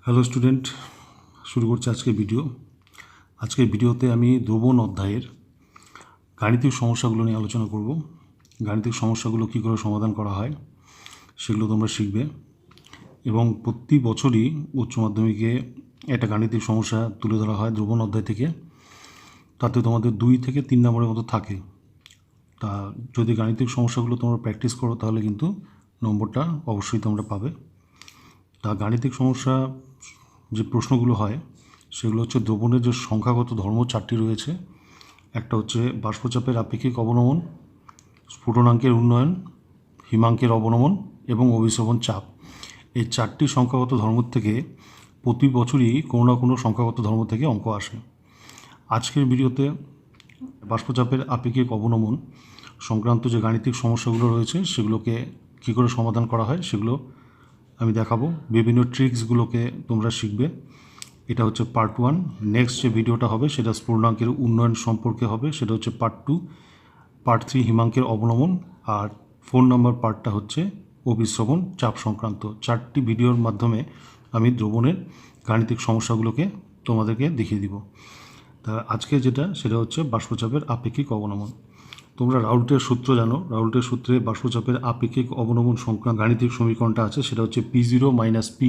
Hello student, শুরু করছি আজকের ভিডিও। আজকের ভিডিওতে আমি দ্রবণ অধ্যায়ের গাণিতিক সমস্যাগুলো নিয়ে আলোচনা করব। গাণিতিক সমস্যাগুলো কী করে সমাধান করা হয় সেগুলো তোমরা শিখবে, এবং প্রতি বছরই উচ্চ মাধ্যমিকে একটা গাণিতিক সমস্যা তুলে ধরা হয় দ্রবণ অধ্যায় থেকে। তাতে তোমাদের 2 থেকে 3 নম্বরের মতো থাকে। তা যদি গাণিতিক সমস্যাগুলো তোমরা প্র্যাকটিস করো তাহলে কিন্তু নম্বরটা অবশ্যই তোমরা পাবে। তা গাণিতিক সমস্যা যে প্রশ্নগুলো হয় সেগুলো হচ্ছে দ্রবণের যে সংখ্যাগত ধর্ম 4টি রয়েছে। একটা হচ্ছে বাষ্পচাপের আপেক্ষিক অবনমন, স্ফুটনাঙ্কের উন্নয়ন, হিমাঙ্কের অবনমন এবং অভিস্রবণ চাপ। এই 4টি সংখ্যাগত ধর্ম থেকে প্রতি বছরই কোনো না কোনো সংখ্যাগত ধর্ম থেকে অঙ্ক আসে। আজকের ভিডিওতে বাষ্পচাপের আপেক্ষিক অবনমন সংক্রান্ত যে গাণিতিক সমস্যাগুলো রয়েছে সেগুলোকে কী করে সমাধান করা হয় সেগুলো আমি দেখাবো। বিভিন্ন ট্রিক্সগুলোকে তোমরা শিখবে। এটা হচ্ছে পার্ট 1। নেক্সট যে ভিডিওটা হবে সেটা স্ফুটনাঙ্কের উন্নয়ন সম্পর্কে হবে, সেটা হচ্ছে পার্ট 2। পার্ট 3 হিমাঙ্কের অবনমন, আর 4 নম্বর পার্টটা হচ্ছে অভিস্রবণ চাপ সংক্রান্ত। 4টি ভিডিওর মাধ্যমে আমি দ্রবণের গাণিতিক সমস্যাগুলোকে তোমাদেরকে দেখিয়ে দিব। তা আজকে সেটা হচ্ছে বাষ্পচাপের আপেক্ষিক অবনমন। তোমরা রাউল্টের সূত্র জানো। রাউল্টের সূত্রে বাষ্পচাপের আপেক্ষিক অবনমন সংক্রান্ত গাণিতিক সমীকরণটা আছে, সেটা হচ্ছে P0 minus P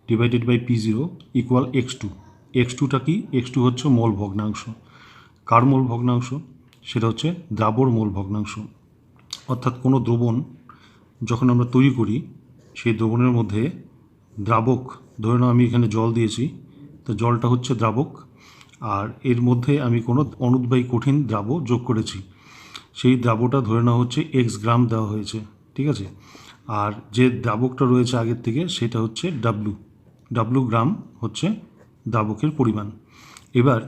divided by P0 equal x2। x2টা কি? x2 হচ্ছে মোল ভগ্নাংশ। কার মোল ভগ্নাংশ? সেটা হচ্ছে দ্রাবর মোল ভগ্নাংশ। অর্থাৎ কোনো দ্রবণ যখন আমরা তৈরি করি সেই দ্রবণের মধ্যে দ্রাবক, ধরে নাও আমি এখানে জল দিয়েছি, তো জলটা হচ্ছে দ্রাবক, আর এর মধ্যে আমি কোনো অনুদ্বায়ী কঠিন দ্রাব যোগ করেছি। সেই দ্রাবটা ধরে নেওয়া হচ্ছে x গ্রাম দেওয়া হয়েছে, ঠিক আছে। আর যে দ্রাবকটা রয়েছে আগের থেকে সেটা হচ্ছে W গ্রাম হচ্ছে দ্রাবকের পরিমাণ। এবার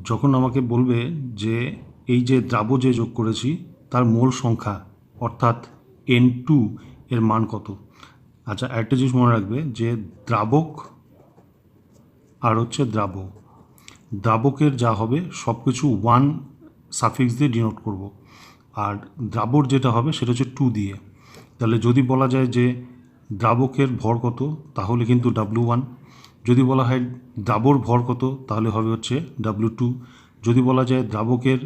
যখন আমাকে বলবে যে এই যে দ্রাব যে যোগ করেছি তার মোল সংখ্যা অর্থাৎ N2 এর মান কত। আচ্ছা, একটা জিনিস মনে রাখবে যে দ্রাবক আর হচ্ছে দ্রাবকের যা হবে সব কিছু 1 সাফিক্স দিয়ে ডিনোট করব, আর দ্রাবর যেটা হবে সেটা হচ্ছে 2 দিয়ে। তাহলে যদি বলা যায় যে দ্রাবকের ভর কত তাহলে কিন্তু W1, যদি বলা হয় দ্রাবর ভর কত তাহলে হবে হচ্ছে W2, যদি বলা যায় দ্রাবকের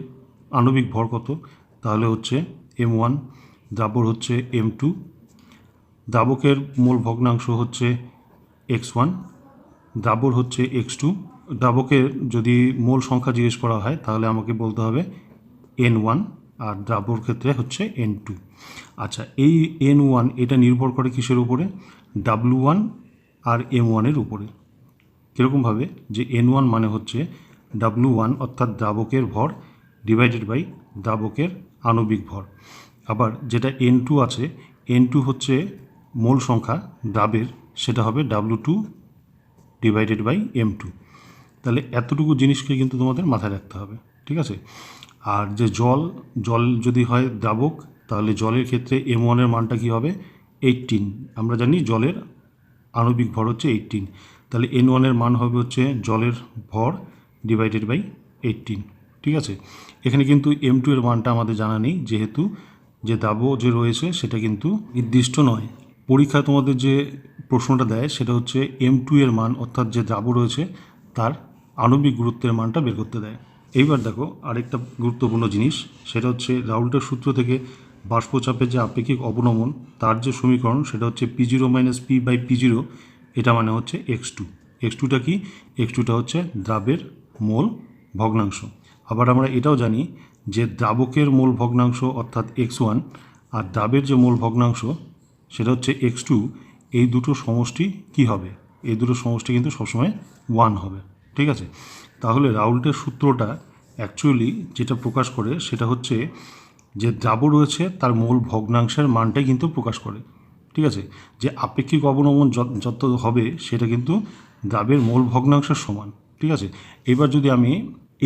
আণবিক ভর কত তাহলে হচ্ছে M1, দ্রাবর হচ্ছে M2, দ্রাবকের মূল ভগ্নাংশ হচ্ছে x1, দ্রাবর হচ্ছে x2। দ্রাবকের যদি মোল সংখ্যা জিজ্ঞেস করা হয় তাহলে আমাকে বলতে হবে N1, আর দ্রাবর ক্ষেত্রে হচ্ছে N2। আচ্ছা, এই N1 এটা নির্ভর করে কিসের উপরে? W1 আর M1 এর উপরে। কীরকমভাবে? যে N1 মানে হচ্ছে W1 অর্থাৎ দ্রাবকের ভর ডিভাইডেড বাই দ্রাবকের আণবিক ভর। আবার যেটা N2 আছে, N2 হচ্ছে মোল সংখ্যা দ্রাবের, সেটা হবে W2 ডিভাইডেড বাই M2। তাহলে এতটুকু জিনিসকে কিন্তু তোমাদের মাথায় রাখতে হবে, ঠিক আছে। আর যে জল যদি হয় দ্রাবক তাহলে জলের ক্ষেত্রে M1 এর মানটা কী হবে? 18। আমরা জানি জলের আণবিক ভর হচ্ছে 18, তাহলে N1 এর মান হবে হচ্ছে জলের ভর ডিভাইডেড বাই 18, ঠিক আছে। এখানে কিন্তু M2 এর মানটা আমাদের জানা নেই, যেহেতু যে দ্রাব যে রয়েছে সেটা কিন্তু নির্দিষ্ট নয়। পরীক্ষায় তোমাদের যে প্রশ্নটা দেয় সেটা হচ্ছে M2 এর মান অর্থাৎ যে দ্রাব রয়েছে তার আণবিক গুরুত্বের মানটা বের করতে দেয়। এইবার দেখো আরেকটা গুরুত্বপূর্ণ জিনিস, সেটা হচ্ছে রাউল্টের সূত্র থেকে বাষ্পচাপের যে আপেক্ষিক অবনমন তার যে সমীকরণ সেটা হচ্ছে P0 minus P by P0, এটা মানে হচ্ছে x2। x2টা কি? x2টা হচ্ছে দ্রাবের মোল ভগ্নাংশ। আবার আমরা এটাও জানি যে দ্রাবকের মোল ভগ্নাংশ অর্থাৎ x1 আর দ্রাবের যে মোল ভগ্নাংশ সেটা হচ্ছে x2, এই দুটো সমষ্টি কি হবে? এই দুটো সমষ্টি কিন্তু সবসময় 1 হবে, ঠিক আছে। তাহলে রাউল্টের সূত্রটা অ্যাকচুয়ালি যেটা প্রকাশ করে সেটা হচ্ছে যে দ্রাব রয়েছে তার মোল ভগ্নাংশের মানটাই কিন্তু প্রকাশ করে, ঠিক আছে। যে আপেক্ষিক অবনমন যত হবে সেটা কিন্তু দ্রাবের মোল ভগ্নাংশের সমান, ঠিক আছে। এবার যদি আমি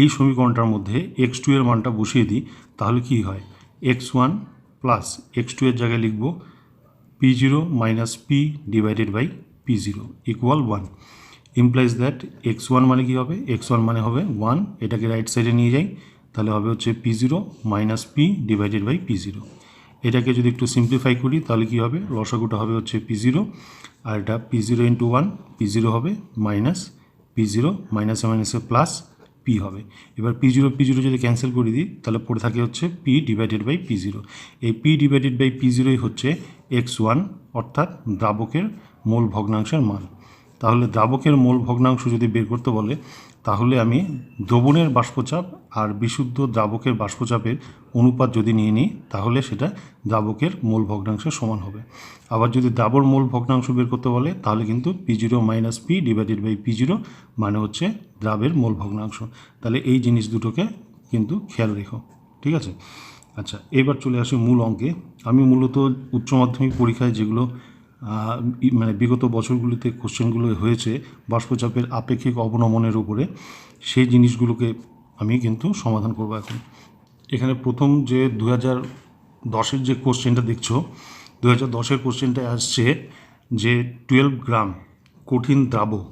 এই সমীকরণটার মধ্যে x2 এর মানটা বসিয়ে দিই তাহলে কি হয়? x1 প্লাস x2 এর জায়গায় লিখব P0 minus P divided by P0 equal 1। Implies that x1 মানে কী হবে? x1 মানে হবে 1, এটাকে রাইট সাইডে নিয়ে যাই তাহলে হবে হচ্ছে P0 minus P divided by P0। এটাকে যদি একটু সিম্পলিফাই করি তাহলে কী হবে, লসাগুটা হবে হচ্ছে P0, আর এটা P0 ইন্টু 1, P0 হবে মাইনাস P0, মাইনাসে মাইনাসে প্লাস P হবে। এবার P0 যদি ক্যান্সেল করে দিই তাহলে পড়ে থাকে হচ্ছে P ডিভাইডেড বাই P0। এই P ডিভাইডেড বাই P0ই হচ্ছে x1, অর্থাৎ দ্রাবকের মোল ভগ্নাংশের মান। তাহলে দ্রাবকের মোল ভগ্নাংশ যদি বের করতে বলে তাহলে আমি দ্রবণের বাষ্পচাপ আর বিশুদ্ধ দ্রাবকের বাষ্পচাপের অনুপাত যদি নিয়ে নিই তাহলে সেটা দ্রাবকের মোল ভগ্নাংশের সমান হবে। আবার যদি দ্রাবর মোল ভগ্নাংশ বের করতে বলে তাহলে কিন্তু P0 minus P divided by P0 মানে হচ্ছে দ্রাবের মোল ভগ্নাংশ। তাহলে এই জিনিস দুটোকে কিন্তু খেয়াল রেখো, ঠিক আছে। আচ্ছা, এবার চলে আসি মূল অঙ্কে। আমি মূলত উচ্চ মাধ্যমিক পরীক্ষায় যেগুলো মানে বিগত বছরগুলিতে কোশ্চেনগুলো হয়েছে বাষ্পচাপের আপেক্ষিক অবনমনের উপরে, সেই জিনিসগুলোকে আমি কিন্তু সমাধান করব এখন। এখানে প্রথম যে 2010-এর যে কোশ্চেনটা দেখছো, 2010-এর কোশ্চেনটায় আসছে যে 12 গ্রাম কঠিন দ্রাবক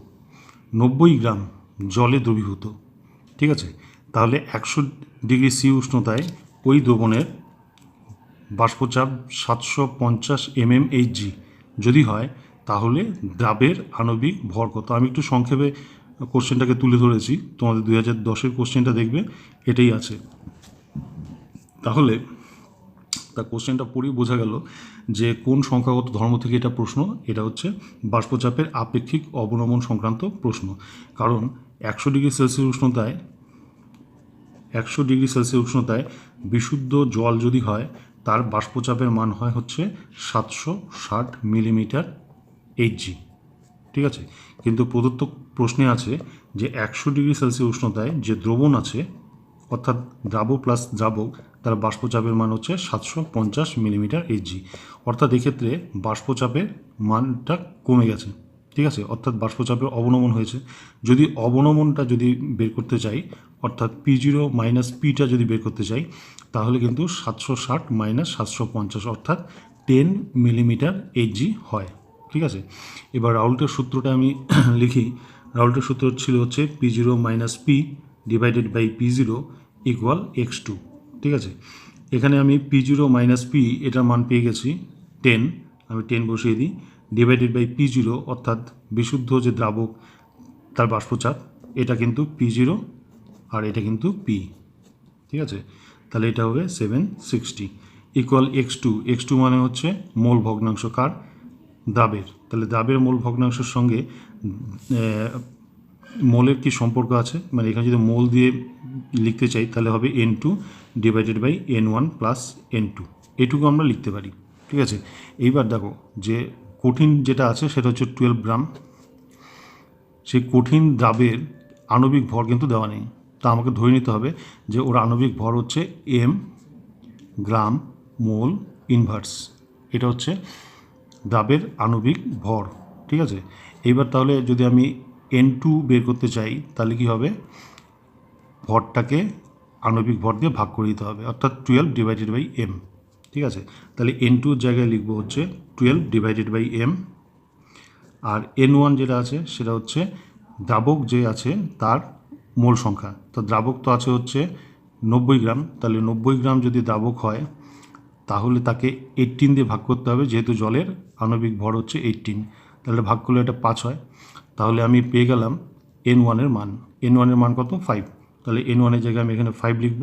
90 গ্রাম জলে দ্রবীভূত, ঠিক আছে। তাহলে 100 ডিগ্রি সি উষ্ণতায় ওই দ্রবণের বাষ্পচাপ 750 mmHg যদি হয় তাহলে দ্রাবের আণবিক ভর কত। আমি একটু সংক্ষেপে কোশ্চেনটাকে তুলে ধরেছি, তোমাদের 2010-এর কোশ্চেনটা দেখবে এটাই আছে। তাহলে তা কোশ্চেনটা পড়েই বোঝা গেল যে কোন সংখ্যাগত ধর্ম থেকে এটা প্রশ্ন। এটা হচ্ছে বাষ্পচাপের আপেক্ষিক অবনমন সংক্রান্ত প্রশ্ন। কারণ 100 ডিগ্রি সেলসিয়াস উষ্ণতায় বিশুদ্ধ জল যদি হয় তার বাষ্পচাপের মান হয় হচ্ছে 760 মিলিমিটার Hg, ঠিক আছে। কিন্তু প্রদত্ত প্রশ্নে আছে যে 100 ডিগ্রি সেলসিয়াস উষ্ণতায় যে দ্রবণ আছে, অর্থাৎ দ্রাবক প্লাস দ্রাবক, তার বাষ্পচাপের মান হচ্ছে 750 মিলিমিটার Hg। অর্থাৎ এক্ষেত্রে বাষ্পচাপের মানটা কমে গেছে, ঠিক আছে, অর্থাৎ বাষ্পচাপের অবনমন হয়েছে। যদি অবনমনটা যদি বের করতে চাই, অর্থাৎ P0 মাইনাস Pটা যদি বের করতে চাই তাহলে কিন্তু 760 মাইনাস 750 অর্থাৎ 10 মিলিমিটার Hg হয়, ঠিক আছে। এবার রাউল্টের সূত্রটা আমি লিখি। রাউল্টের সূত্র ছিল হচ্ছে P0 minus P divided by P0 equal x2, ঠিক আছে। এখানে আমি P0 মাইনাস P এটার মান পেয়ে গেছি 10, আমি 10 বসিয়ে দিই, ডিভাইডেড বাই P0 অর্থাৎ বিশুদ্ধ যে দ্রাবক তার বাষ্পচাপ, এটা কিন্তু P0 আর এটা কিন্তু P, ঠিক আছে। তাহলে এটা হবে 760 ইকুয়াল x2 মানে হচ্ছে মোল ভগ্নাংশ কার, দ্রাবের। তাহলে দ্রাবের মোল ভগ্নাংশের সঙ্গে মোলের কি সম্পর্ক আছে, মানে এখানে যদি মোল দিয়ে লিখতে চাই তাহলে হবে N2 divided by N1 plus N2, এটুকু আমরা লিখতে পারি, ঠিক আছে। এইবার দেখো যে কঠিন যেটা আছে সেটা হচ্ছে 12 গ্রাম। সেই কঠিন দ্রাবের আণবিক ভর কিন্তু দেওয়া নেই, তা আমাকে ধরে নিতে হবে যে ওর আণবিক ভর হচ্ছে m গ্রাম মোল ইনভার্স। এটা হচ্ছে দ্রাবের আণবিক ভর, ঠিক আছে। এইবার তাহলে যদি আমি N2 বের করতে চাই তাহলে কি হবে, ভরটাকে আণবিক ভর দিয়ে ভাগ করে দিতে হবে, অর্থাৎ 12 ডিভাইডেড বাই m, ঠিক আছে। তাহলে N2-র জায়গায় লিখবো হচ্ছে 12 ডিভাইডেড বাই m। আর N1 যেটা আছে সেটা হচ্ছে দ্রাবক যে আছে তার মোল সংখ্যা। তো দ্রাবক তো আছে হচ্ছে 90 গ্রাম, তাহলে 90 গ্রাম যদি দ্রাবক হয় তাহলে তাকে 18 দিয়ে ভাগ করতে হবে, যেহেতু জলের আণবিক ভর হচ্ছে 18, তাহলে ভাগ করলে এটা 5 হয়। তাহলে আমি পেয়ে গেলাম N1-এর মান। N1-এর মান কত, 5। তাহলে N1-এর জায়গায় আমি এখানে 5 লিখব,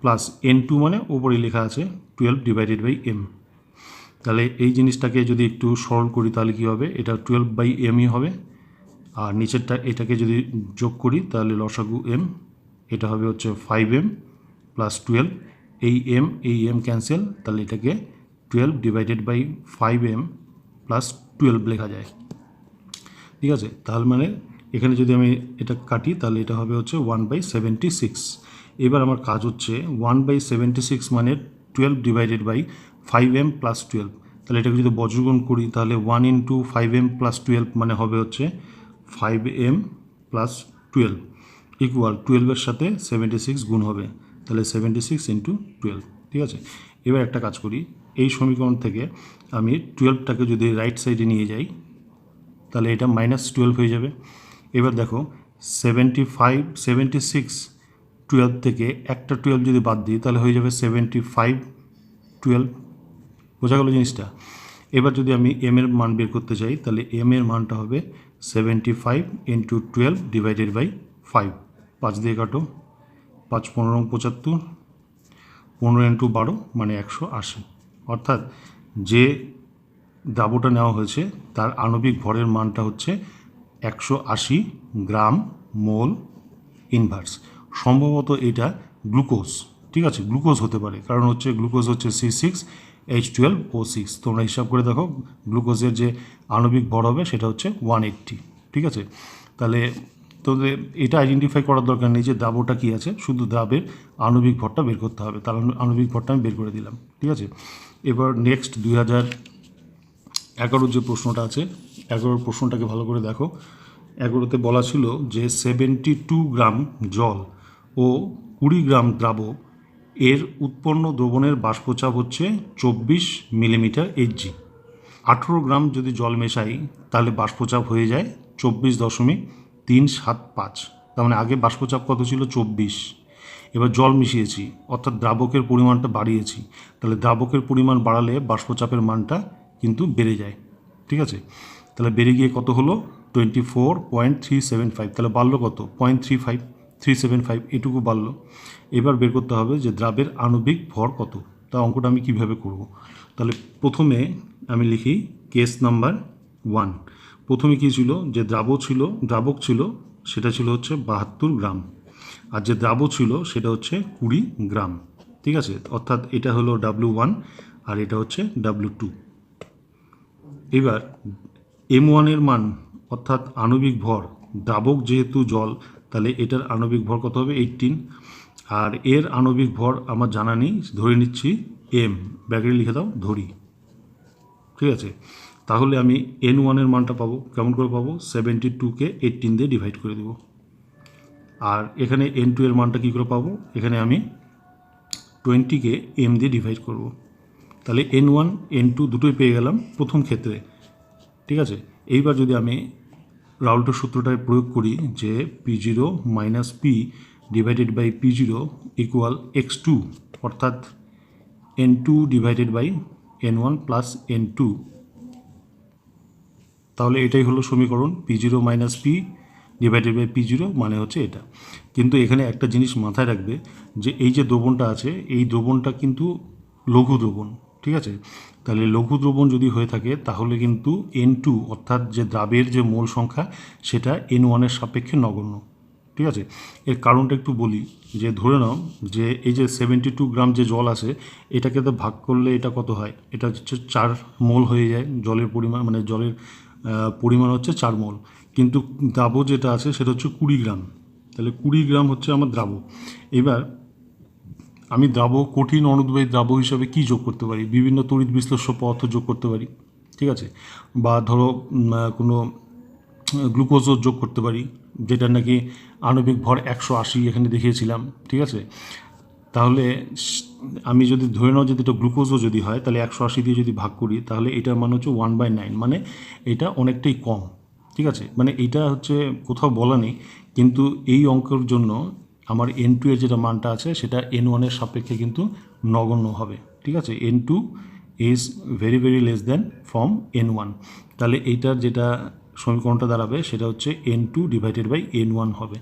প্লাস N2 মানে ওপরে লেখা আছে 12 ডিভাইডেড বাই m। তাহলে এই জিনিসটাকে যদি একটু সরল করি তাহলে কী হবে, এটা 12 বাই mই হবে। আর নিচেরটা এটাকে যদি যোগ করি তাহলে লসাগু m, এটা হবে হচ্ছে 5m প্লাস 12, এই m ক্যান্সেল, তাহলে এটাকে 12 ডিভাইডেড বাই 5m প্লাস 12 লেখা যায়, ঠিক আছে। তাহলে মানে এখানে যদি আমি এটা কাটি তাহলে এটা হবে হচ্ছে 1/76। এবার আমার কাজ হচ্ছে 1/76 মানে 12 ডিভাইডেড বাই 5m প্লাস 12। তাহলে এটাকে যদি বজ্রগুণ করি তাহলে 1 ইন্টু 5m প্লাস 12 মানে হবে হচ্ছে 5m প্লাস 12 ইকুয়াল 12-এর সাথে 76 গুণ হবে, তাহলে 76 ইন্টু 12, ঠিক আছে। এবার একটা কাজ করি, এই সমীকরণ থেকে আমি 12টাকে যদি রাইট সাইডে নিয়ে যাই তাহলে এটা -12 হয়ে যাবে। এবার দেখো 76 12 থেকে একটা 12 যদি বাদ দিই তাহলে হয়ে যাবে 75 12, বোঝা গেল জিনিসটা। এবার যদি আমি এম এর মান বের করতে চাই তাহলে এম এর মানটা হবে 75 ইন্টু 12 ডিভাইডেড বাই 5। 5 দিয়ে কাটো, 5 15 75, 15 ইন্টু 12 মানে 180। অর্থাৎ যে দ্রাবটা নেওয়া হয়েছে তার আণবিক ভরের মানটা হচ্ছে 180 গ্রাম মোল ইনভার্স। সম্ভবত এটা গ্লুকোজ, ঠিক আছে, গ্লুকোজ হতে পারে, কারণ হচ্ছে গ্লুকোজ হচ্ছে C6H12O6। তোমরা হিসাব করে দেখো গ্লুকোজের যে আণবিক ভর হবে সেটা হচ্ছে 180, ঠিক আছে। তাহলে তোদের এটা আইডেন্টিফাই করার দরকার নেই যে দ্রাবটা কী আছে, শুধু দ্রাবের আণবিক ভরটা বের করতে হবে। তার আণবিক ভরটা আমি বের করে দিলাম, ঠিক আছে। এবার নেক্সট 2011 যে প্রশ্নটা আছে, 11 প্রশ্নটাকে ভালো করে দেখো। 11তে বলা ছিল যে 72 গ্রাম জল ও 20 গ্রাম দ্রাবক এর উৎপন্ন দ্রবণের বাষ্পচাপ হচ্ছে 24 মিলিমিটার এইচজি। 18 গ্রাম যদি জল মেশাই তাহলে বাষ্পচাপ হয়ে যায় 24.375। তার মানে আগে বাষ্পচাপ কত ছিল? 24। এবার জল মিশিয়েছি, অর্থাৎ দ্রাবকের পরিমাণটা বাড়িয়েছি, তাহলে দ্রাবকের পরিমাণ বাড়ালে বাষ্পচাপের মানটা কিন্তু বেড়ে যায়, ঠিক আছে। তাহলে বেড়ে গিয়ে কত হলো? 24.375। তাহলে বাড়লো কত? 0.375 এটুকু বাড়লো। এবার বের করতে হবে যে দ্রাবের আণবিক ভর কত। তা অঙ্কটা আমি কিভাবে করব? তাহলে প্রথমে আমি লিখি কেস নাম্বার 1। প্রথমে কী ছিল? যে দ্রাবক ছিল সেটা ছিল হচ্ছে 72 গ্রাম, আর যে দ্রাব ছিল সেটা হচ্ছে 20 গ্রাম, ঠিক আছে। অর্থাৎ এটা হলো W1 আর এটা হচ্ছে W2। এবার M1 এর মান অর্থাৎ আণবিক ভর, দ্রাবক যেহেতু জল তাহলে এটার আণবিক ভর কত হবে? 18। আর এর আণবিক ভর আমার জানা নেই, ধরে নিচ্ছি M, ব্যাকেটে লিখে দাও ধরি, ঠিক আছে। তাহলে আমি N1 এর মানটা পাবো, কেমন করে পাবো? 72কে 18 দিয়ে ডিভাইড করে দেবো। আর এখানে N2 এর মানটা কী করে পাবো? এখানে আমি 20কে M দিয়ে ডিভাইড করব। তাহলে N1 N2 দুটোই পেয়ে গেলাম প্রথম ক্ষেত্রে, ঠিক আছে। এইবার যদি আমি রাউল্টের সূত্রটায় প্রয়োগ করি যে P0 minus P divided by P0 equal X2, অর্থাৎ N2 divided by N1 plus N2, তাহলে এটাই হলো সমীকরণ। P0 minus P divided by P0 মানে হচ্ছে এটা। কিন্তু এখানে একটা জিনিস মাথায় রাখবে যে এই যে দ্রবণটা আছে এই দ্রবণটা কিন্তু লঘু দ্রবণ, ঠিক আছে। তাহলে লঘু দ্রবণ যদি হয়ে থাকে তাহলে কিন্তু N2 অর্থাৎ যে দ্রাবের যে মোল সংখ্যা সেটা N1 এর সাপেক্ষে নগণ্য, ঠিক আছে। এর কারণটা একটু বলি, যে ধরে নাও যে এই যে 72 গ্রাম যে জল আছে এটাকে তো ভাগ করলে এটা কত হয়? এটা হচ্ছে 4 মোল হয়ে যায়। জলের পরিমাণ মানে জলের পরিমাণ হচ্ছে 4 মোল, কিন্তু দ্রাব যেটা আছে সেটা হচ্ছে 20 গ্রাম। তাহলে 20 গ্রাম হচ্ছে আমার দ্রাব। এবার আমি কঠিন অনুদ্বায়ী দ্রাব হিসাবে কি যোগ করতে পারি? বিভিন্ন তড়িৎ বিশ্লেষ্য পদার্থ যোগ করতে পারি, ঠিক আছে। বা ধরো কোনো গ্লুকোজও যোগ করতে পারি, যেটা নাকি আণবিক ভর 180 এখানে দেখিয়েছিলাম, ঠিক আছে। তাহলে আমি যদি ধরে নাও যদি এটা গ্লুকোজও যদি হয় তাহলে 180 দিয়ে যদি ভাগ করি তাহলে এটার মান হচ্ছে 1/9, মানে এটা অনেকটাই কম, ঠিক আছে। মানে এইটা হচ্ছে কোথাও বলা নেই, কিন্তু এই অঙ্কের জন্য আমার N2 এর যেটা মানটা আছে সেটা N1 এর সাপেক্ষে কিন্তু নগণ্য হবে, ঠিক আছে। N2 is very very less than from N1। তাহলে এইটার যেটা সমীকরণটা দাঁড়াবে সেটা হচ্ছে N2 ডিভাইডেড বাই N1 হবে,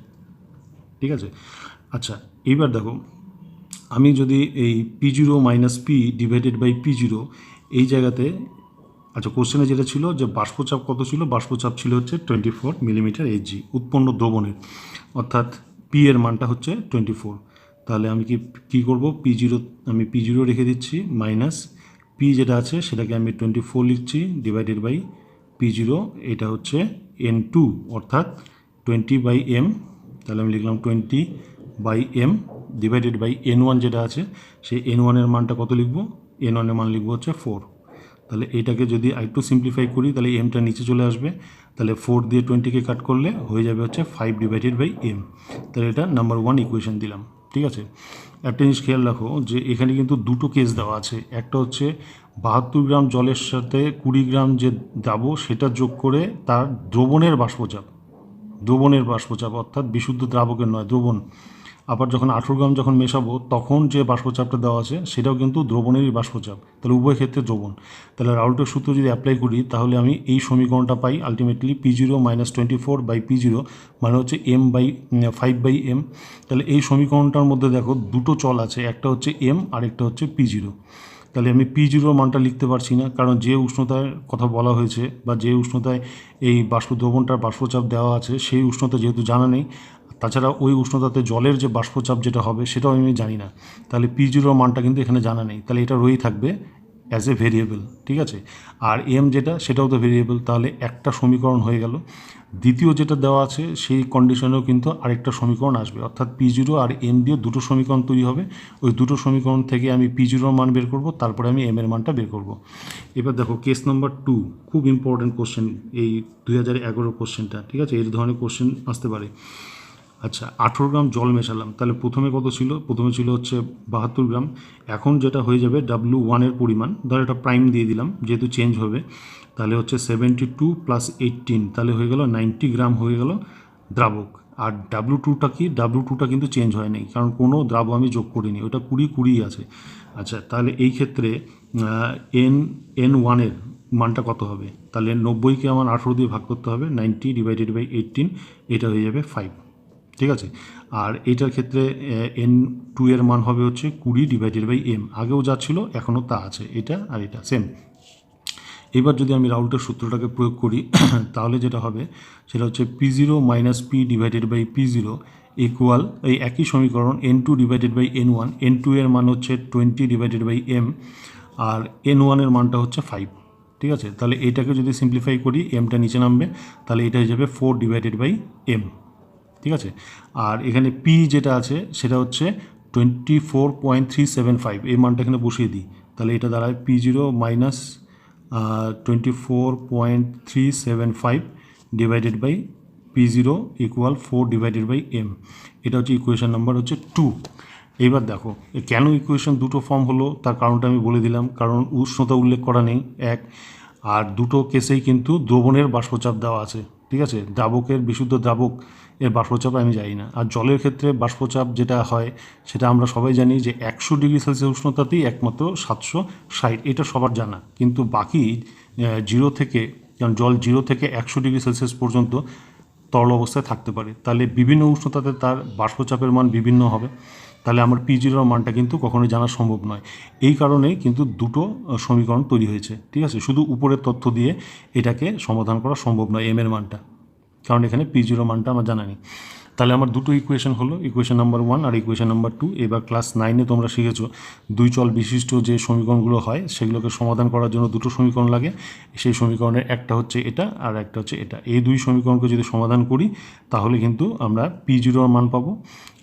ঠিক আছে। আচ্ছা, এইবার দেখো আমি যদি এই P0 minus P divided by P0 এই জায়গাতে, আচ্ছা কোশ্চেনে যেটা ছিল যে বাষ্পচাপ কত ছিল? বাষ্পচাপ ছিল হচ্ছে 24 মিলিমিটার এইচজি উৎপন্ন দ্রবণের, অর্থাৎ P এর মানটা হচ্ছে 24। তাহলে আমি কি করব? আমি P0 রেখে দিচ্ছি, মাইনাস P যেটা আছে সেটাকে আমি 24 লিখছি ডিভাইডেড বাই P0, এটা হচ্ছে N2 অর্থাৎ 20/m। তাহলে আমি লিখলাম 20/m ডিভাইডেড বাই N1 যেটা আছে সেই N1 এর মানটা কত লিখব? N1 এর মান লিখব হচ্ছে 4। তাহলে এইটাকে যদি আরেকটু সিম্পলিফাই করি তাহলে এমটা নিচে চলে আসবে, তাহলে 4 দিয়ে 20কে কাট করলে হয়ে যাবে হচ্ছে 5 ডিভাইডেড বাই m। তাহলে এটা নাম্বার 1 ইকুয়েশন দিলাম, ঠিক আছে। একটা জিনিস খেয়াল রাখো যে এখানে কিন্তু দুটো কেস দেওয়া আছে। একটা হচ্ছে 72 গ্রাম জলের সাথে 20 গ্রাম যে দ্রাব সেটা যোগ করে তার দ্রবণের বাষ্পচাপ অর্থাৎ বিশুদ্ধ দ্রাবকের নয় দ্রবণ, আবার যখন 18 গ্রাম যখন মেশাবো তখন যে বাষ্পচাপটা দেওয়া আছে সেটাও কিন্তু দ্রবণেরই বাষ্পচাপ, তাহলে উভয় ক্ষেত্রে দ্রবণ। তাহলে রাউল্টের সূত্র যদি অ্যাপ্লাই করি তাহলে আমি এই সমীকরণটা পাই আলটিমেটলি P0 - 24/P0 মানে হচ্ছে m/5/m। তাহলে এই সমীকরণটার মধ্যে দেখো দুটো চল আছে, একটা হচ্ছে m আর একটা হচ্ছে P0। তাহলে আমি P0 মানটা লিখতে পারছি না, কারণ যে উষ্ণতার কথা বলা হয়েছে বা যে উষ্ণতায় এই দ্রবণটার বাষ্পচাপ দেওয়া আছে সেই উষ্ণতা যেহেতু জানা নেই, তাছাড়া ওই উষ্ণতাতে জলের যে বাষ্পচাপ যেটা হবে সেটাও আমি জানি না, তাহলে P0 মানটা কিন্তু এখানে জানা নেই, তাহলে এটা রয়েই থাকবে অ্যাজ এ ভেরিয়েবল। ঠিক আছে, আর এম যেটা সেটাও তো ভেরিয়েবল, তাহলে একটা সমীকরণ হয়ে গেল। দ্বিতীয় যেটা দেওয়া আছে সেই কন্ডিশনেও কিন্তু আরেকটা সমীকরণ আসবে, অর্থাৎ P0 আর এম দিয়ে দুটো সমীকরণ তৈরি হবে। ওই দুটো সমীকরণ থেকে আমি P0 মান বের করব, তারপরে আমি এম এর মানটা বের করব। এবার দেখো কেস নাম্বার 2, খুব ইম্পর্টেন্ট কোশ্চেন এই 2011 কোশ্চেনটা। ঠিক আছে, এই ধরনের কোশ্চেন আসতে পারে। আচ্ছা, 18 গ্রাম জল মেশালাম, তাহলে প্রথমে কত ছিল? প্রথমে ছিল হচ্ছে 72 গ্রাম। এখন যেটা হয়ে যাবে W1-এর পরিমাণ, ধর এটা প্রাইম দিয়ে দিলাম যেহেতু চেঞ্জ হবে, তাহলে হচ্ছে 72 + 18, তাহলে হয়ে গেল 90 গ্রাম হয়ে গেল দ্রাবক। আর W2টা কি? W2টা কিন্তু চেঞ্জ হয়নি, কারণ কোনো দ্রাব আমি যোগ করিনি, ওটা 20 আছে। আচ্ছা, তাহলে এই ক্ষেত্রে N1-এর মানটা কত হবে? তাহলে 90কে আমার 18 দিয়ে ভাগ করতে হবে, 90/18, এটা হয়ে যাবে 5। ঠিক আছে, আর এইটার ক্ষেত্রে N2 এর মান হবে হচ্ছে 20/m, আগেও যা ছিল এখনও তা আছে, এটা আর এটা সেম। এবার যদি আমি রাউল্টের সূত্রটাকে প্রয়োগ করি তাহলে যেটা হবে সেটা হচ্ছে P0 - P/P0 ইকুয়াল এই একই সমীকরণ N2/N1। N2 এর মান হচ্ছে 20/m আর N1 এর মানটা হচ্ছে 5। ঠিক আছে, তাহলে এটাকে যদি সিম্পলিফাই করি, এমটা নিচে নামবে, তাহলে এটা হয়ে যাবে 4/m। ঠিক আছে, আর এখানে পি যেটা আছে সেটা হচ্ছে 24.375, এই মানটা এখানে বসিয়ে দিই, তাহলে এটা দাঁড়ায় P0 - 24.375 / P0 ইকুয়াল 4/m। এটা হচ্ছে ইকুয়েশন নাম্বার হচ্ছে 2। এইবার দেখো কেন ইকুয়েশন দুটো ফর্ম হলো তার কারণটা আমি বলে দিলাম, কারণ উষ্ণতা উল্লেখ করা নেই এক, আর দুটো কেসেই কিন্তু দ্রবণের বাষ্পচাপ দেওয়া আছে। ঠিক আছে, দ্রাবকের বিশুদ্ধ দ্রাবক এর বাষ্পচাপ আমি জানি না। আর জলের ক্ষেত্রে বাষ্পচাপ যেটা হয় সেটা আমরা সবাই জানি যে 100 ডিগ্রি সেলসিয়াস উষ্ণতাতেই একমাত্র 760, এটা সবার জানা। কিন্তু বাকি 0 থেকে, কারণ জল 0 থেকে 100 ডিগ্রি সেলসিয়াস পর্যন্ত তরল অবস্থায় থাকতে পারে, তাহলে বিভিন্ন উষ্ণতাতে তার বাষ্পচাপের মান বিভিন্ন হবে, তাহলে আমার P0 মানটা কিন্তু কখনোই জানা সম্ভব নয়। এই কারণেই কিন্তু দুটো সমীকরণ তৈরি হয়েছে। ঠিক আছে, শুধু উপরের তথ্য দিয়ে এটাকে সমাধান করা সম্ভব নয় এম এর মানটা, কারণ এখানে P0 মানটা আমার জানা নেই। তাহলে আমার দুটো ইকুয়েশন হলো, ইকুয়েশন নাম্বার 1 আর ইকুয়েশন নাম্বার 2। এবার ক্লাস 9-এ তোমরা শিখেছো দুই চল বিশিষ্ট যে সমীকরণগুলো হয় সেগুলোকে সমাধান করার জন্য দুটো সমীকরণ লাগে। সেই সমীকরণের একটা হচ্ছে এটা আর একটা হচ্ছে এটা। এই দুই সমীকরণকে যদি সমাধান করি তাহলে কিন্তু আমরা P0 মান পাবো।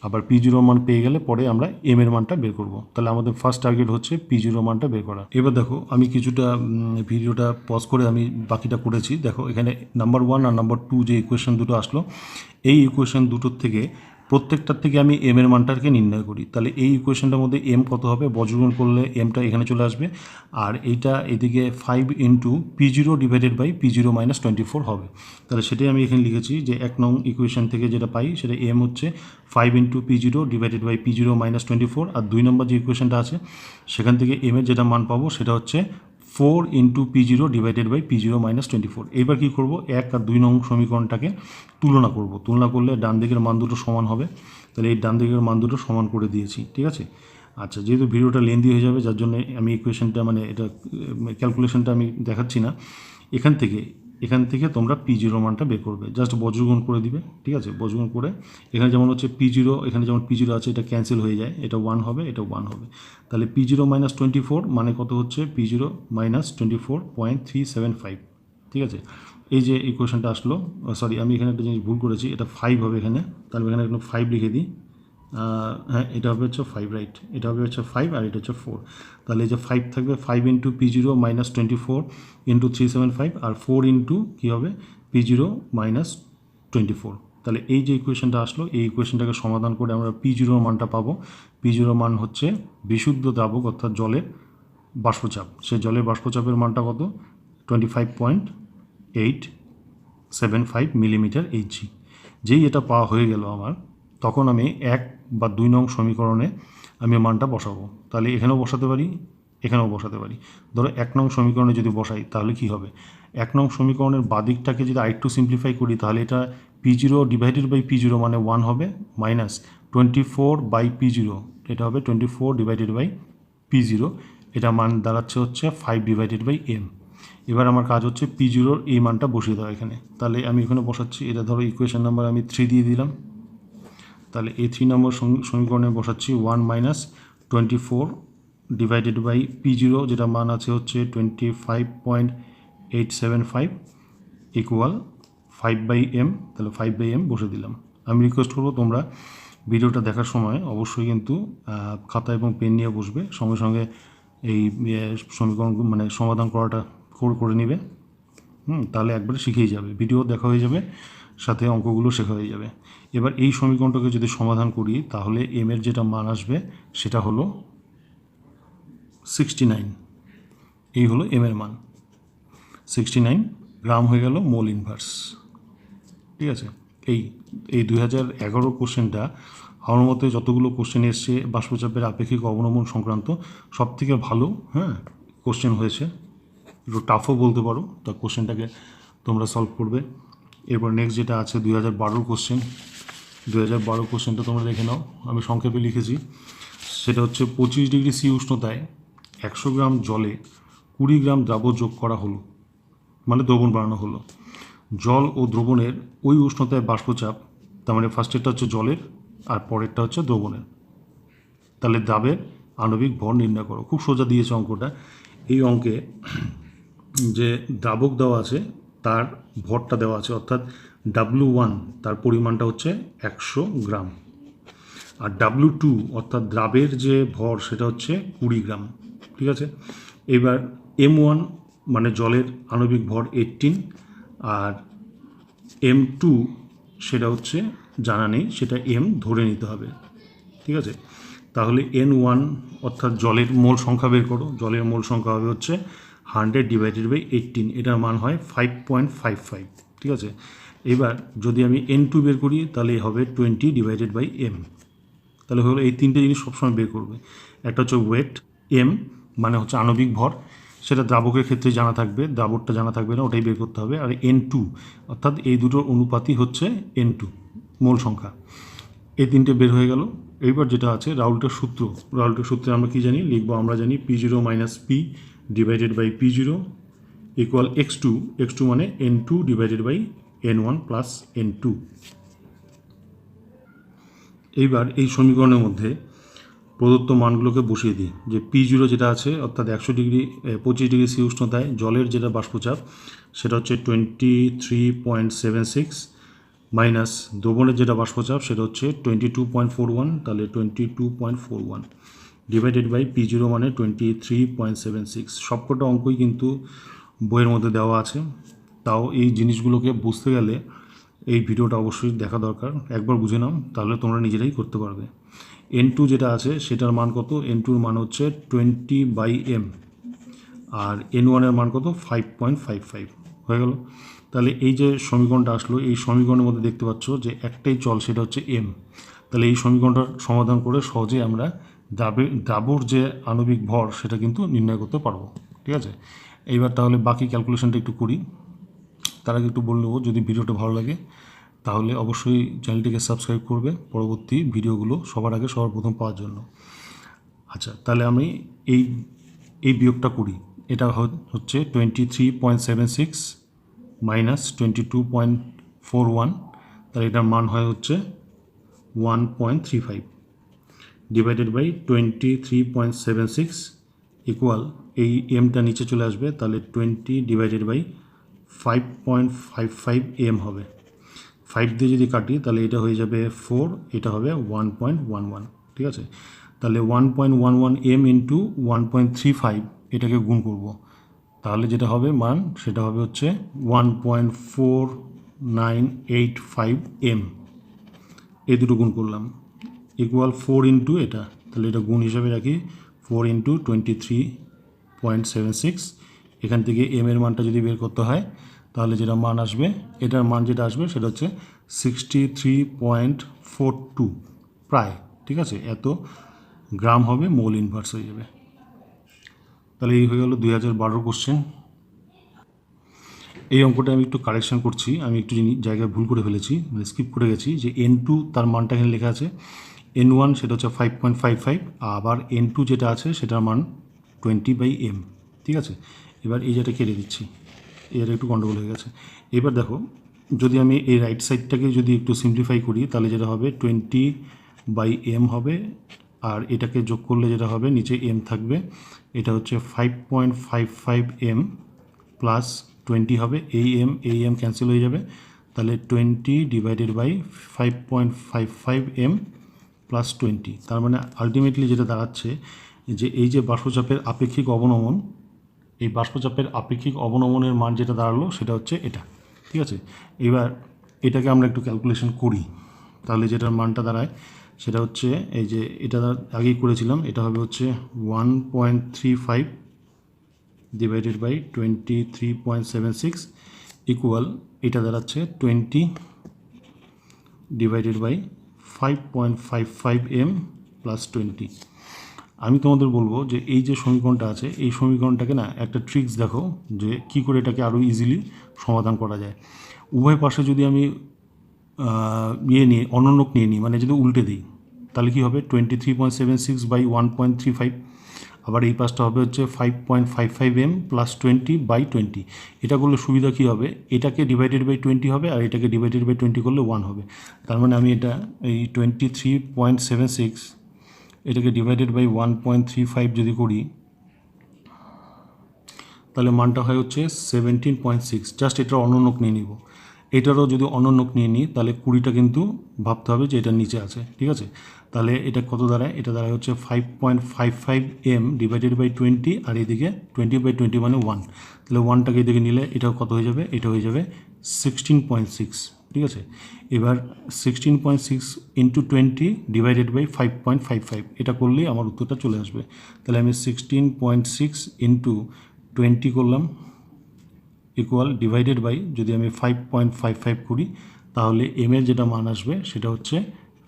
আবার P0 মান পেয়ে গেলে পরে আমরা এম এর মানটা বের করব। তাহলে আমাদের ফার্স্ট টার্গেট হচ্ছে P0 মানটা বের করা। এবার দেখো আমি কিছুটা ভিডিওটা পজ করে আমি বাকিটা করেছি। দেখো এখানে নাম্বার 1 আর নাম্বার 2 যে ইকুয়েশন দুটো আসলো, এই ইকুয়েশন দুটোর থেকে প্রত্যেকটার থেকে আমি এম এর মানটাকে নির্ণয় করি। তাহলে এই ইকুয়েশনটার মধ্যে এম কত হবে? বজ্রগুণ করলে এমটা এখানে চলে আসবে, আর এইটা এদিকে 5 × P0/P0 - 24 হবে। তাহলে সেটাই আমি এখানে লিখেছি যে 1 নং ইকুয়েশন থেকে যেটা পাই সেটা এম হচ্ছে 5 × P0/P0 - 24, আর 2 নম্বর যে ইকুয়েশনটা আছে সেখান থেকে এম এর যেটা মান পাবো সেটা হচ্ছে 4 × P0/P0 - 24। এইবার কী করব? 1 আর 2 নং সমীকরণটাকে তুলনা করব। তুলনা করলে ডান দিকের মান দুটো সমান হবে, তাহলে এই ডান দিকের মান দুটো সমান করে দিয়েছি। ঠিক আছে, আচ্ছা, যেহেতু ভিডিওটা লেন্দি হয়ে যাবে যার জন্য আমি ইকুয়েশনটা মানে এটা ক্যালকুলেশনটা আমি দেখাচ্ছি না। এখান থেকে তোমরা P0 মানটা বের করবে, জাস্ট বজ্রগুণ করে দিবে। ঠিক আছে, বজ্রগুণ করে এখানে যেমন হচ্ছে P0, এখানে যেমন P0 আছে এটা ক্যান্সেল হয়ে যায়, এটা 1 হবে, এটা 1 হবে। তাহলে P0 - 24 মানে কত হচ্ছে? P0 - 24.375। ঠিক আছে, এই যে ইকুয়েশনটা আসলো, সরি আমি এখানে একটা জিনিস ভুল করেছি, এটা 5 হবে এখানে, তাহলে এখানে 5 লিখে দিই। হ্যাঁ, এটা হবে হচ্ছে 5, রাইট, এটা হবে হচ্ছে 5 আর এটা হচ্ছে 4। তাহলে এই যে 5 থাকবে, 5 × P0 - 24 × 375, আর 4 × কী হবে? P0 - 24। তাহলে এই যে ইকুয়েশনটা আসলো, এই ইকুয়েশনটাকে সমাধান করে আমরা P0 মানটা পাবো। P0 মান হচ্ছে বিশুদ্ধ দ্রাবক অর্থাৎ জলের বাষ্পচাপ। সেই জলের বাষ্পচাপের মানটা কত? 25.875 মিলিমিটার Hg। যেই এটা পাওয়া হয়ে গেল আমার, তখন আমি 1 বা 2 নং সমীকরণে আমি মানটা বসাবো। তাহলে এখানেও বসাতে পারি, এখানেও বসাতে পারি। ধরো 1 নং সমীকরণে যদি বসাই তাহলে কি হবে, 1 নং সমীকরণের বাদিকটাকে যদি আরেকটু সিম্পলিফাই করি তাহলে এটা P0 ডিভাইডেড বাই P0 মানে 1 হবে, মাইনাস 24 বাই P0, এটা হবে 24 ডিভাইডেড বাই P0, এটা মান দাঁড়াচ্ছে হচ্ছে 5 ডিভাইডেড বাই m। এবার আমার কাজ হচ্ছে P0 এই মানটা বসিয়ে দেওয়া এখানে। তাহলে আমি এখানে বসাচ্ছি, এটা ধরো ইকুয়েশন নাম্বার আমি 3 দিয়ে দিলাম। তাহলে এই 3 নম্বর সমীকরণে বসাচ্ছি 1 মাইনাস 24 ডিভাইডেড বাই P0, যেটা মান আছে হচ্ছে 25.875 ইকুয়াল 5/m। তাহলে 5/m বসে দিলাম। আমি রিকোয়েস্ট করবো তোমরা ভিডিওটা দেখার সময় অবশ্যই কিন্তু খাতা এবং পেন নিয়ে বসবে, সঙ্গে সঙ্গে এই সমীকরণ মানে সমাধান করাটা করে নিবে। তাহলে একবারে শিখেই যাবে, ভিডিও দেখা হয়ে যাবে, সাথে অঙ্কগুলো শেখা হয়ে যাবে। এবার এই সমীকরণটাকে যদি সমাধান করি তাহলে m এর যেটা মান আসবে সেটা হলো 69। এই হলো m এর মান 69 গ্রাম হয়ে গেল মোল ইনভার্স। ঠিক আছে, এই 2011 কোশ্চেনটা আমার মতে যতগুলো কোশ্চেন এসছে বাষ্পচাপের আপেক্ষিক অবনমন সংক্রান্ত সবথেকে ভালো কোশ্চেন হয়েছে। একটু টাফও বলতে পারো, তা কোশ্চেনটাকে তোমরা সলভ করবে। এরপর নেক্সট যেটা আছে 2012 কোশ্চেন। 2012 কোশ্চেনটা তোমরা দেখে নাও, আমি সংক্ষেপে লিখেছি। সেটা হচ্ছে 25 ডিগ্রি সি উষ্ণতায় 100 গ্রাম জলে 20 গ্রাম দ্রাবক যোগ করা হলো, মানে দ্রবণ বানানো হলো। জল ও দ্রবণের ওই উষ্ণতায় বাষ্পচাপ, তার মানে ফার্স্টেরটা হচ্ছে জলের আর পরেরটা হচ্ছে দ্রবণের। তাহলে দ্রাবের আণবিক ভর নির্ণয় করো। খুব সোজা দিয়েছে অঙ্কটা। এই অঙ্কে যে দ্রাবক দেওয়া আছে তার ভরটা দেওয়া আছে, অর্থাৎ W1 তার পরিমাণটা হচ্ছে 100 গ্রাম, আর W2 অর্থাৎ দ্রাবের যে ভর সেটা হচ্ছে 20 গ্রাম। ঠিক আছে, এবার M1 মানে জলের আণবিক ভর 18, আর M2 সেটা হচ্ছে জানা নেই, সেটা M ধরে নিতে হবে। ঠিক আছে, তাহলে N1 অর্থাৎ জলের মোল সংখ্যা বের করো। জলের মোল সংখ্যা হবে হচ্ছে 100 ডিভাইডেড বাই 18, এটার মান হয় 5.55। ঠিক আছে, এবার যদি আমি N2 বের করি তাহলে হবে 20 ডিভাইডেড বাই M। তাহলে হলো এই তিনটে জিনিস সবসময় বের করবে। একটা হচ্ছে ওয়েট, M মানে হচ্ছে আণবিক ভর, সেটা দ্রাবকের ক্ষেত্রে জানা থাকবে, দ্রাবকটা জানা থাকবে না, ওটাই বের করতে হবে। আর N2 অর্থাৎ এই দুটোর অনুপাতই হচ্ছে N2 মোল সংখ্যা। এই তিনটে বের হয়ে গেল। এইবার যেটা আছে রাউল্টের সূত্র। রাউল্টের সূত্রে আমরা কি জানি লিখবো, আমরা জানি P0 minus P divided by P0 equal x2 মানে N2 divided by N1 plus N2। এইবার এই সমীকরণের মধ্যে প্রদত্ত মানগুলোকে বসিয়ে দিই। যে P0 যেটা আছে অর্থাৎ 25 ডিগ্রি সি উষ্ণতায় জলের যেটা বাষ্পচাপ সেটা হচ্ছে 23.76, মাইনাস দ্রবণের যেটা বাষ্পচাপ সেটা হচ্ছে 22.41, তাহলে 22.41 ডিভাইডেড বাই P0 মানে 23.76। সবকটা অঙ্কই কিন্তু বইয়ের মধ্যে দেওয়া আছে, তাও এই জিনিসগুলোকে বুঝতে গেলে এই ভিডিওটা অবশ্যই দেখা দরকার। একবার বুঝে নাও তাহলে তোমরা নিজেরাই করতে পারবে। N2 যেটা আছে সেটার মান কত, N2 এর মান হচ্ছে 20/m, আর N1 এর মান কত 5.55 হয়ে গেল। তাহলে এই যে সমীকরণটা আসলো, এই সমীকরণের মধ্যে দেখতে পাচ্ছ যে একটাই চল সেটা হচ্ছে m। তাহলে এই সমীকরণটার সমাধান করে সহজে আমরা দ্রাবর যে আণবিক ভর সেটা কিন্তু নির্ণয় করতে পারবো। ঠিক আছে, এইবার তাহলে বাকি ক্যালকুলেশনটা একটু করি। তার আগে একটু বলে নেবো, যদি ভিডিওটা ভালো লাগে তাহলে অবশ্যই চ্যানেলটিকে সাবস্ক্রাইব করবে পরবর্তী ভিডিওগুলো সবার আগে সবার প্রথম পাওয়ার জন্য। আচ্ছা, তাহলে আমি এই বিয়োগটা করি। এটা হচ্ছে 23.76 মাইনাস 22.41, তাহলে এটার মান হয় হচ্ছে 1.35 ডিভাইডেড বাই 23.76 ইকুয়াল, এই এমটা নিচে চলে আসবে, তাহলে 20 ডিভাইডেড বাই 5.55 m হবে। 5 দিয়ে যদি কাটি তাহলে এটা হয়ে যাবে 4, এটা হবে 1.11। ঠিক আছে, তাহলে 1.11 m ইন্টু 1.35 এটাকে গুণ করব, তাহলে যেটা হবে মান সেটা হবে হচ্ছে 1.4985 m। এই দুটো গুণ করলাম ইকুয়াল 4 ইন্টু এটা, তাহলে এটা গুণ হিসাবে রাখি 4 ইন্টু 23.76। এখান থেকে m এর মানটা যদি বের করতে হয় তাহলে যেটা মান আসবে, এটার মান যেটা আসবে সেটা হচ্ছে 63.42 প্রায়। ঠিক আছে, এত গ্রাম হবে, মোল ইনভার্স হয়ে যাবে। তাহলে এই হয়ে গেল 2012 কোশ্চেন। এই অঙ্কটা আমি একটু কারেকশন করছি, আমি একটু জায়গায় ভুল করে ফেলেছি, মানে স্কিপ করে গেছি। যে N2 তার মানটা এখানে লেখা আছে, N1 সেটা হচ্ছে 5.55, আবার N2 যেটা আছে সেটার মান 20/m, ঠিক আছে। এবার এই যেটা কেটে দিচ্ছি, এটা একটু গন্ডগোল হয়ে গেছে। এবার দেখো, যদি আমি এই রাইট সাইডটাকে যদি একটু সিম্পলিফাই করি, তাহলে যেটা হবে 20/m হবে, আর এটাকে যোগ করলে যেটা হবে নিচে m থাকবে, এটা হচ্ছে 5.55m প্লাস 20 হবে, এই m ক্যান্সেল হয়ে যাবে, তাহলে 20/5.55m প্লাস 20। তার মানে আলটিমেটলি যেটা দাঁড়াচ্ছে যে এই যে বাষ্পচাপের আপেক্ষিক অবনমন, এই বাষ্পচাপের আপেক্ষিক অবনমনের মান যেটা দাঁড়ালো সেটা হচ্ছে এটা, ঠিক আছে। এবার এটাকে আমরা একটু ক্যালকুলেশন করি, তাহলে যেটার মানটা দাঁড়ায় সেটা হচ্ছে, এই যে এটা আগেই করেছিলাম, এটা হবে হচ্ছে 1.35 ডিভাইডেড বাই 23.76 ইকুয়াল, এটা দাঁড়াচ্ছে 20 ডিভাইডেড বাই 5.55m প্লাস 20। আমি তোমাদের বলবো যে এই যে সমীকরণটা আছে, এই সমীকরণটাকে না একটা ট্রিক্স দেখো যে কী করে এটাকে আরও ইজিলি সমাধান করা যায়। উভয় পাশে যদি আমি অনন্যক নিয়ে নিই, মানে যদি উল্টে দিই, তাহলে কী হবে 23.76 বাই 1.35, আবার এই পাশটা হবে হচ্ছে 5.55m প্লাস 20/20। এটা করলে সুবিধা কী হবে, এটাকে ডিভাইডেড বাই 20 হবে, আর এটাকে ডিভাইডেড বাই 20 করলে 1 হবে। তার মানে আমি এটা এই 23.76 এটাকে ডিভাইডেড বাই 1.35 যদি করি, তাহলে মানটা হয় হচ্ছে 17.6। জাস্ট এটা অনন্যক নিয়ে নিব, এটারও যদি অনন্যক নিয়ে নিই তাহলে 20টা কিন্তু ভাবতে হবে যে এটার নিচে আছে, ঠিক আছে। তাহলে এটা কত দাঁড়ায়, এটা দাঁড়ায় হচ্ছে 5.55m ডিভাইডেড বাই 20, আর এদিকে 20/20 মানে 1, তাহলে 1টাকে এদিকে নিলে এটাও কত হয়ে যাবে, এটা হয়ে যাবে 16.6, ঠিক আছে। এবার 16.6 ইন্টু 20 ডিভাইডেড বাই 5.55, এটা করলেই আমার উত্তরটা চলে আসবে। তাহলে আমি 16.6 ইন্টু 20 করলাম ইকুয়াল ডিভাইডেড বাই, যদি আমি 5.55 করি, তাহলে এম এর যেটা মান আসবে সেটা হচ্ছে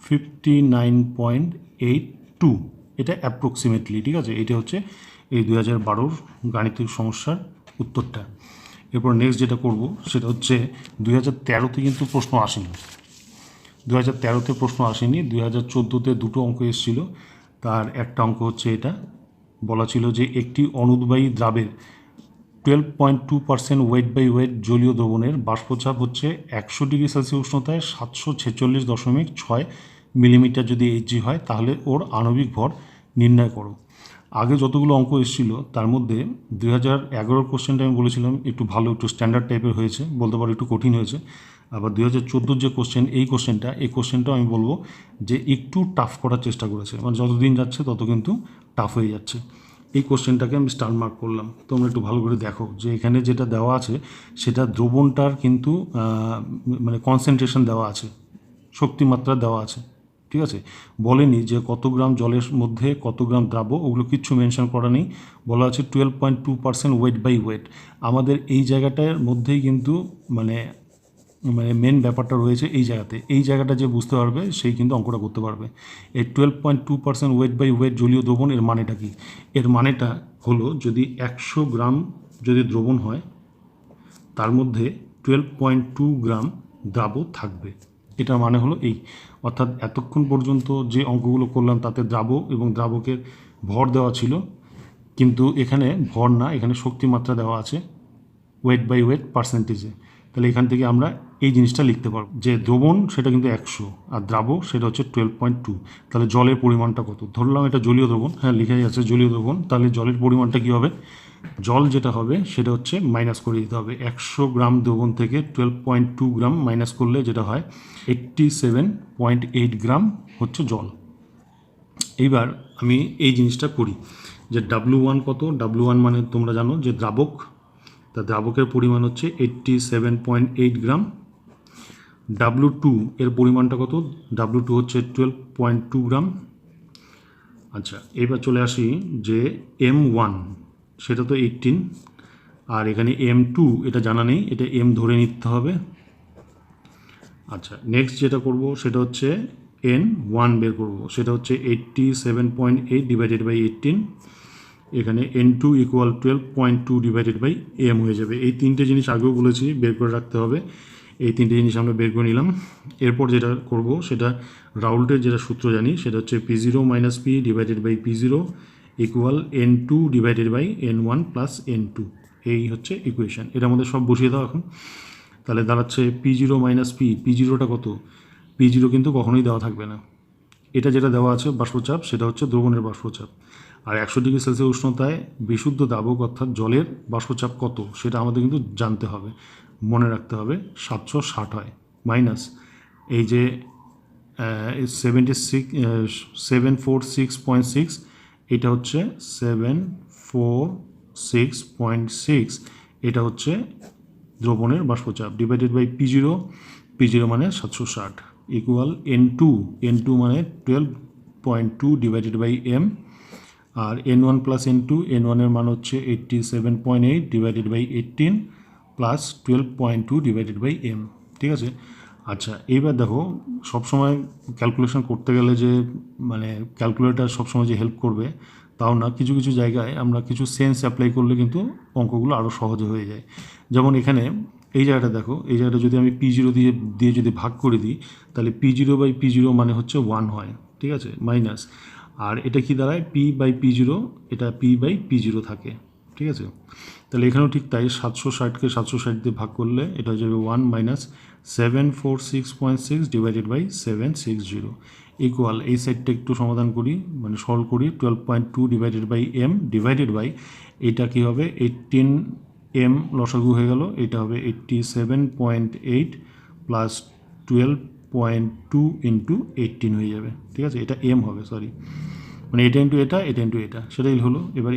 59.82। এটা অ্যাপ্রক্সিমেটলি, ঠিক আছে। এটা হচ্ছে এই 2012 গাণিতিক সমস্যার উত্তরটা। এরপর নেক্সট যেটা করব সেটা হচ্ছে 2013তে কিন্তু প্রশ্ন আসেনি, 2013তে প্রশ্ন আসেনি, 2014তে দুটো অঙ্ক এসেছিল। তার একটা অঙ্ক হচ্ছে এটা, বলা ছিল যে একটি অনুদ্বায়ী দ্রাবের 12.2% ওয়েট বাই ওয়েট জলীয় দ্রবণের বাষ্পচাপ হচ্ছে 100 ডিগ্রি সেলসিয়াস উষ্ণতায় 746.6 মিলিমিটার যদি এইচজি হয়, তাহলে ওর আণবিক ভর নির্ণয় করো। আগে যতগুলো অঙ্ক এসেছিল তার মধ্যে 2011 কোশ্চেনটা আমি বলেছিলাম একটু ভালো, একটু স্ট্যান্ডার্ড টাইপের হয়েছে, বলতে পারো একটু কঠিন হয়েছে। আবার 2014 যে কোশ্চেন, এই কোশ্চেনটাও আমি বলবো যে একটু টাফ করার চেষ্টা করেছে, মানে যত দিন যাচ্ছে তত কিন্তু টাফ হয়ে যাচ্ছে। এই কোশ্চেনটাকে আমি স্টার মার্ক করলাম, তোমরা একটু ভালো করে দেখো যে এখানে যেটা দেওয়া আছে সেটা দ্রবণটার কিন্তু মানে কনসেন্ট্রেশন দেওয়া আছে, শক্তিমাত্রা দেওয়া আছে, ঠিক আছে। বলেনি যে কত গ্রাম জলের মধ্যে কত গ্রাম দ্রাব্য, ওগুলো কিচ্ছু মেনশন করা নেই, বলা আছে 12.2% ওয়েট বাই ওয়েট। আমাদের এই জায়গাটার মধ্যেই কিন্তু মানে মেন ব্যাপারটা রয়েছে এই জায়গাতে, এই জায়গাটা যে বুঝতে পারবে সেই কিন্তু অঙ্কটা করতে পারবে। এই 12.2% ওয়েট বাই ওয়েট জলীয় দ্রবণ, এর মানেটা কি? এর মানেটা হলো যদি 100 গ্রাম যদি দ্রবণ হয় তার মধ্যে 12.2 গ্রাম দ্রাব্য থাকবে, এটার মানে হলো এই। অর্থাৎ এতক্ষণ পর্যন্ত যে অঙ্কগুলো করলাম তাতে দ্রাব্য এবং দ্রাবকের ভর দেওয়া ছিল, কিন্তু এখানে ভর না, এখানে শক্তিমাত্রা দেওয়া আছে ওয়েট বাই ওয়েট পার্সেন্টেজে। তাহলে এখান থেকে আমরা এই জিনিসটা লিখতে পারবো যে দ্রবণ সেটা কিন্তু 100 আর দ্রাব্য সেটা হচ্ছে 12.2। তাহলে জলের পরিমাণটা কত, ধরলাম এটা জলীয় দ্রবণ, হ্যাঁ লিখে যাচ্ছে জলীয় দ্রবণ, তাহলে জলের পরিমাণটা কী হবে, জল যেটা হবে সেটা হচ্ছে মাইনাস করে দিতে হবে 100 গ্রাম দ্রবণ থেকে 12.2 গ্রাম মাইনাস করলে যেটা হয় 87.8 গ্রাম হচ্ছে জল। এইবার আমি এই জিনিসটা করি যে W1 কত, W1 মানে তোমরা জানো যে দ্রাবক, তা দ্রাবকের পরিমাণ হচ্ছে 87.8 গ্রাম। W2 এর পরিমাণটা কত, W2 হচ্ছে 12.2 গ্রাম। আচ্ছা, এবার চলে আসি যে M1 সেটা তো 18, আর এখানে M2 এটা জানা নেই, এটা M ধরে নিতে হবে। আচ্ছা, নেক্সট যেটা করব সেটা হচ্ছে N1 বের করব, সেটা হচ্ছে 87.8 ডিভাইডেড বাই 18, এখানে N2 equal 12.2 divided by M হয়ে যাবে। এই তিনটে জিনিস আগেও বলেছি বের করে রাখতে হবে, এই তিনটে জিনিস আমরা বের করে নিলাম। এরপর যেটা করব সেটা রাউল্টের যেটা সূত্র জানি, সেটা হচ্ছে P0 minus P divided by P0 equal N2 divided by N1 plus N2। এই হচ্ছে ইকুয়েশন, এটার মধ্যে সব বসিয়ে দাও এখন। তাহলে দাঁড়াচ্ছে P0 মাইনাস P, P0টা কত? P0 কিন্তু কখনোই দেওয়া থাকবে না, এটা যেটা দেওয়া আছে বাষ্পচাপ সেটা হচ্ছে দ্রবণের বাষ্পচাপ। আর 100 ডিগ্রি সেলসিয়াস উষ্ণতায় বিশুদ্ধ দাবক অর্থাৎ জলের বাষ্পচাপ কত সেটা আমাদের কিন্তু জানতে হবে, মনে রাখতে হবে, 760 হয়, মাইনাস এই যে 746.6, এটা হচ্ছে 746.6, এটা হচ্ছে দ্রবণের বাষ্পচাপ ডিভাইডেড বাই P0, P0 মানে 760 ইকুয়াল N2 মানে 12.2 ডিভাইডেড বাই M, আর N1 প্লাস N1 এর মান হচ্ছে 87.8 divided by 18 plus 12.2 divided by M, ঠিক আছে। আচ্ছা, এইবার দেখো সবসময় ক্যালকুলেশন করতে গেলে যে মানে ক্যালকুলেটার সবসময় যে হেল্প করবে তাও না, কিছু কিছু জায়গায় আমরা কিছু সেন্স অ্যাপ্লাই করলে কিন্তু অঙ্কগুলো আরও সহজে হয়ে যায়। যেমন এখানে এই জায়গাটা দেখো, এই জায়গাটা যদি আমি P0 দিয়ে যদি ভাগ করে দিই তাহলে P0 বাই P0 মানে হচ্ছে 1 হয়, ঠিক আছে, মাইনাস, আর এটা কি দাঁড়ায় P বাই P0, এটা P বাই P0 থাকে, ঠিক আছে। তাহলে এখানেও ঠিক তাই, 760কে 760 দিয়ে ভাগ করলে এটা হয়ে যাবে 1 মাইনাস 746.6 ডিভাইডেড বাই 760 ইকুয়াল, এই সাইডটা একটু সমাধান করি মানে সলভ করি, 12.2 divided by M divided by এটা কী হবে 18M লসাগু হয়ে গেল, এটা হবে 87.8 প্লাস 12.2 ইন্টু 18 হয়ে যাবে, ঠিক আছে, এটা M হবে, সরি মানে এটা ইন্টু এটা, এটা ইন্টু এটা, সেটাই হলো। এবার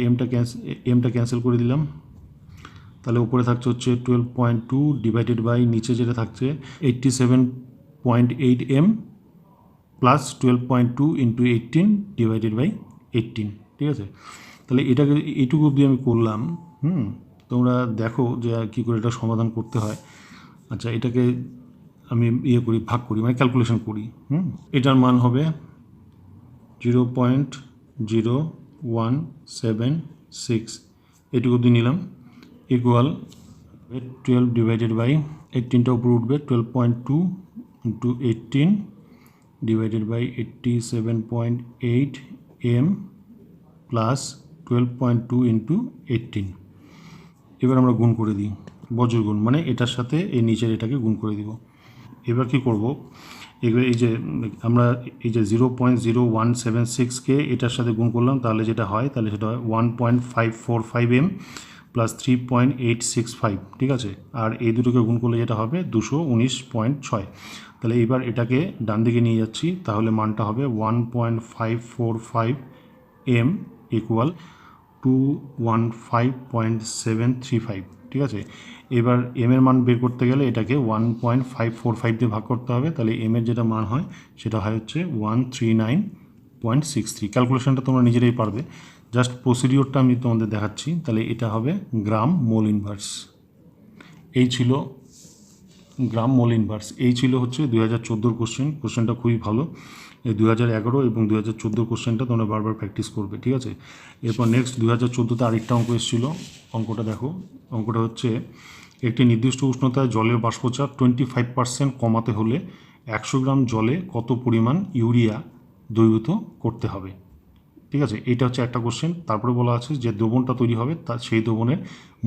এমটা ক্যান্সেল করে দিলাম, তাহলে উপরে থাকছে হচ্ছে 12.2 ডিভাইডেড বাই নিচে যেটা থাকছে 87.8M plus 12.2 into 18 divided by 18, ঠিক আছে। তাহলে এটাকে এইটুকু অবধি আমি করলাম, তোমরা দেখো যে কী করে এটা সমাধান করতে হয়। আচ্ছা, এটাকে আমি করি, ভাগ করি মানে ক্যালকুলেশন করি, এটার মান হবে 0.0176, এটুকু অবধি নিলাম, ইকুয়াল 12 ডিভাইডেড বাই 18টা উপরে উঠবে 12.2 into 18 divided by 87.8 M plus 12.2 into 18। এবার আমরা গুণ করে দিই, বজ্র গুণ মানে এটার সাথে এই নিচের এটাকে গুণ করে দিব। এবার কি করব, এবার এই যে আমরা এই যে 0.0176কে এটার সাথে গুণ করলাম, তাহলে যেটা হয় তাহলে সেটা হয় 1.545 M প্লাস 3.865, ঠিক আছে। আর এই দুটোকে গুণ করলে যেটা হবে 219.6। তাহলে এবার এটাকে ডান দিকে নিয়ে যাচ্ছি, তাহলে মানটা হবে 1.545 M ইকুয়াল 215.735, ঠিক আছে। এবার এম এর মান বের করতে গেলে এটাকে 1.545 দিয়ে ভাগ করতে হবে, তাহলে এম এর যেটা মান হয় সেটা হয় হচ্ছে 139.63। ক্যালকুলেশনটা তোমরা নিজেরাই পারবে, জাস্ট প্রসিডিওরটা আমি তোমাদের দেখাচ্ছি। তাহলে এটা হবে গ্রাম মোল ইনভার্স, এই ছিল গ্রাম মোল ইনভার্স, এই ছিল হচ্ছে 2014 কোশ্চেনটা খুবই ভালো। এই 2011 এবং 2014 কোশ্চেনটা তোমরা বারবার প্র্যাকটিস করবে, ঠিক আছে। এরপর নেক্সট 2014তে আরেকটা অঙ্ক এসেছিলো, অঙ্কটা দেখো, অঙ্কটা হচ্ছে একটি নির্দিষ্ট উষ্ণতায় জলের বাষ্পচাপ 25% কমাতে হলে 100 গ্রাম জলে কত পরিমাণ ইউরিয়া দ্রবীভূত করতে হবে, ঠিক আছে। এইটা হচ্ছে একটা কোশ্চেন। তারপরে বলা আছে যে দ্রবণটা তৈরি হবে তার সেই দ্রবণের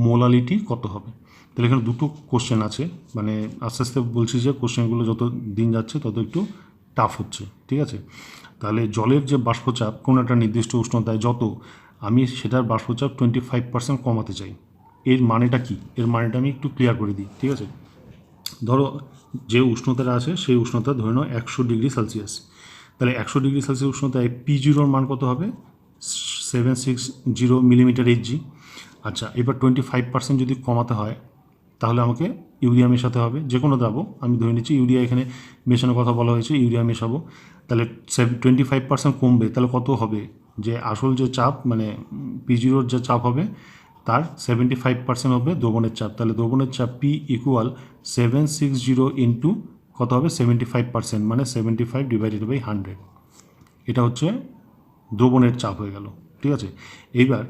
মোলালিটি কত হবে। তাহলে এখানে দুটো কোশ্চেন আছে, মানে আস্তে আস্তে বলছি যে কোশ্চেনগুলো যত দিন যাচ্ছে তত একটু টাফ হচ্ছে, ঠিক আছে। তাহলে জলের যে বাষ্পচাপ কোনো একটা নির্দিষ্ট উষ্ণতায় যত, আমি সেটার বাষ্পচাপ 25% কমাতে চাই, এর মানেটা কি, এর মানেটা আমি একটু ক্লিয়ার করে দিই, ঠিক আছে। ধরো যে উষ্ণতাটা আছে সেই উষ্ণতা ধরে নাও 100 ডিগ্রি সেলসিয়াস, তাহলে 100 ডিগ্রি সেলসিয়াস উষ্ণতায় P0 মান কত হবে 760 মিলিমিটার Hg। আচ্ছা, এবার 25% যদি কমাতে হয় তাহলে আমাকে ইউরিয়া মেশাতে হবে, যে কোনো দ্রাবক, আমি ধরে নিচ্ছি ইউরিয়া এখানে মেশানোর কথা বলা হয়েছে, ইউরিয়া মেশাবো। তাহলে 25% কমবে, তাহলে কত হবে, যে আসল যে চাপ মানে P0 যে চাপ হবে তার 75% হবে দ্রবণের চাপ। তাহলে দ্রবণের চাপ P ইকুয়াল 760 ইন্টু কত হবে 75%, মানে 75/100। এটা হচ্ছে দ্রবণের চাপ হয়ে গেল। ঠিক আছে, এইবার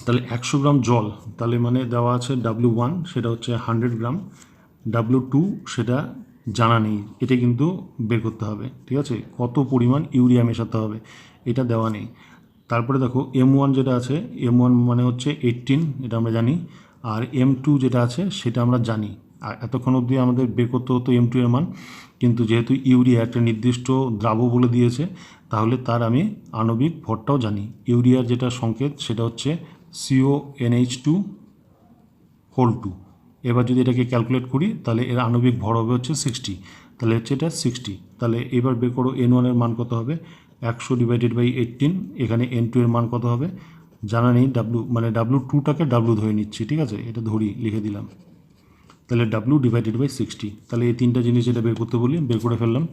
তাহলে 100 গ্রাম জল, তাহলে মানে দেওয়া আছে W1 সেটা হচ্ছে 100 গ্রাম, W2 সেটা জানা নেই, এটা কিন্তু বের করতে হবে। ঠিক আছে, কত পরিমাণ ইউরিয়া মেশাতে হবে এটা দেওয়া নেই। তারপরে দেখো M1 যেটা আছে, M1 মানে হচ্ছে 18, এটা আমরা জানি, আর M2 যেটা আছে সেটা আমরা জানি। আর এতক্ষণ অবধি আমাদের বের করতে হতো M2 এর মান, কিন্তু যেহেতু ইউরিয়া একটা নির্দিষ্ট দ্রাব্য বলে দিয়েছে, তাহলে তার আমি আণবিক ভরটাও জানি। ইউরিয়ার যেটা সংকেত সেটা হচ্ছে CONH2 হোল 2। এবার যদি এটাকে ক্যালকুলেট করি তাহলে এর আণবিক ভর হবে হচ্ছে 60, তাহলে হচ্ছে এটা 60। তাহলে এবার বের করো N1 এর মান কত হবে, 100/18। এখানে N2 এর মান কত হবে জানা নেই, মানে W2টাকে W ধরে নিচ্ছি। ঠিক আছে, এটা ধরি, লিখে দিলাম। তাহলে W/60। তাহলে এই তিনটা জিনিস যেটা বের করতে বলি বের করে ফেললাম।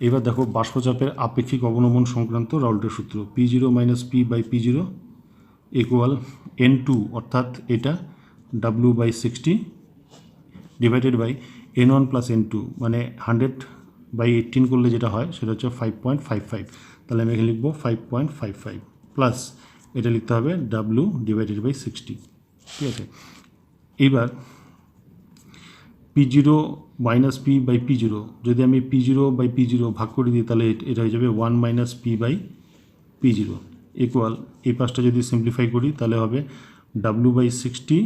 এবার দেখো বাষ্পচাপের আপেক্ষিক অবনমন সংক্রান্ত রাউল্টের সূত্র, P0 - P/P0 ইকুয়াল N2 অর্থাৎ এটা W/60 divided by N1 + N2, মানে 100/18 করলে যেটা হয় সেটা হচ্ছে 5.55। তাহলে আমি এখানে লিখবো 5.55 প্লাস এটা লিখতে হবে W/60। ঠিক আছে, এইবার P0 - P/P0, যদি আমি P0/P0 ভাগ করে দিই তাহলে এটা হয়ে যাবে 1 - P/P0 ইকুয়াল, এই পাশটা যদি সিম্পলিফাই করি তাহলে হবে W/60,